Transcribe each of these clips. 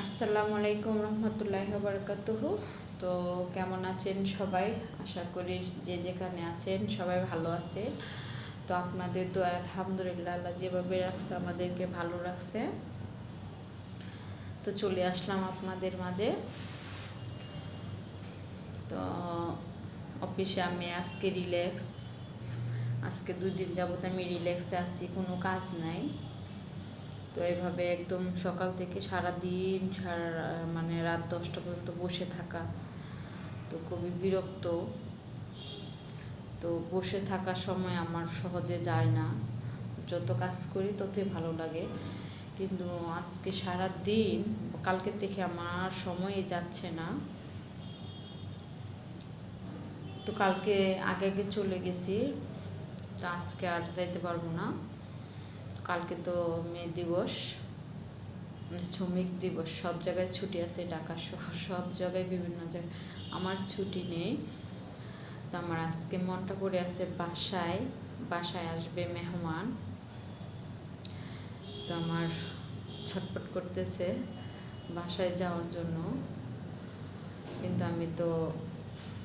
আসসালামু আলাইকুম রহমতুল্লাহি ওয়া বারাকাতুহু। তো কেমন আছেন সবাই? আশা করি যে যেখানে আছেন সবাই ভালো আছেন। তো আপনাদের তো আলহামদুলিল্লাহ, আল্লাহ যেভাবে রাখছে আমাদেরকে ভালো রাখছে। তো চলে আসলাম আপনাদের মাঝে। তো অফিসে আমি আজকে রিল্যাক্স, আজকে 2 দিন যাবত আমি রিল্যাক্সে আছি, কোনো কাজ নাই। তো এইভাবে একদম সকাল থেকে সারাদিন মানে রাত 10টা পর্যন্ত বসে থাকা তো খুবই বিরক্ত। তো বসে থাকার সময় আমার সহজে যায় না, যত কাজ করি ততই ভালো লাগে। কিন্তু আজকে সারা দিন, কালকে থেকে আমার সময়ই যাচ্ছে না। তো কালকে আগে আগে চলে গেছি, তো আজকে আর যাইতে পারবো না। কালকে তো মে দিবস, মানে শ্রমিক দিবস, সব জায়গায় ছুটি আছে, ঢাকা সহ সব জায়গায় বিভিন্ন জায়গায়, আমার ছুটি নেই। তো আমার আজকে মনটা পড়ে আছে বাসায় আসবে মেহমান। তো আমার ছটফট করতেছে বাসায় যাওয়ার জন্য, কিন্তু আমি তো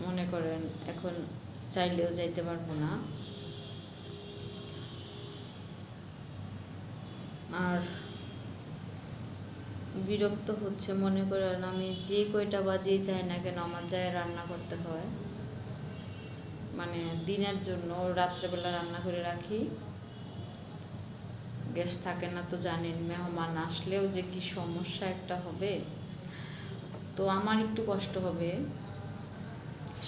মনে করেন এখন চাইলেও যাইতে পারবো না। আর বিরক্ত হচ্ছে, মনে করেন আমি যে কয়টা বাজেই যাই না কেন আমার যায় রান্না করতে হয়। মানে দিনের জন্য রাত্রেবেলা রান্না করে রাখি, গ্যাস থাকে না তো জানেন, মেহমান আসলেও যে কি সমস্যা একটা হবে। তো আমার একটু কষ্ট হবে,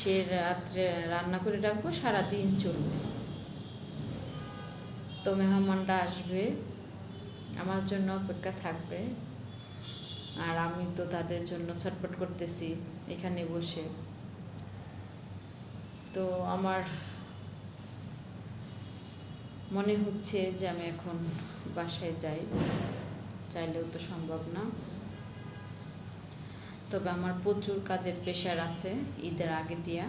সে রাত্রে রান্না করে রাখবো, সারাদিন চলবে। তো মেহমানরা আসবে, আমার জন্য অপেক্ষা থাকবে, আর আমি তো তাদের জন্য ছটফট করতেছি এখানে বসে। তো আমার মনে হচ্ছে যে আমি এখন বাসায় যাই, চাইলেও তো সম্ভব না। তবে আমার প্রচুর কাজের প্রেশার আছে ঈদের আগে দিয়া,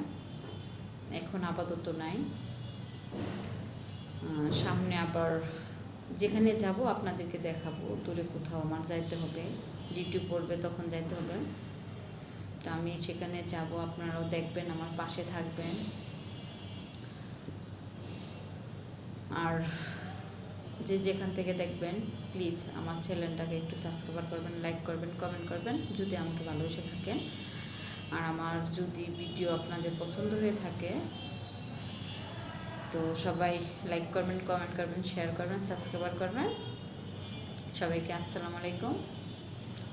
এখন আপাতত নাই। সামনে আবার যেখানে যাব আপনাদেরকে দেখাবো, দূরে কোথাও আমার যাইতে হবে, ডিউটি পড়বে তখন যাইতে হবে। তো আমি সেখানে যাব, আপনারাও দেখবেন, আমার পাশে থাকবেন। আর যে যেখান থেকে দেখবেন প্লিজ আমার চ্যানেলটাকে একটু সাবস্ক্রাইব করবেন, লাইক করবেন, কমেন্ট করবেন যদি আমাকে ভালোবেসে থাকেন। আর আমার যদি ভিডিও আপনাদের পছন্দ হয়ে থাকে তো সবাই লাইক করবেন, কমেন্ট করবেন, শেয়ার করবেন, সাবস্ক্রাইব করবেন। সবাইকে আসসালামু আলাইকুম,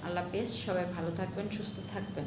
আল্লাহ হাফেজ। সবাই ভালো থাকবেন, সুস্থ থাকবেন।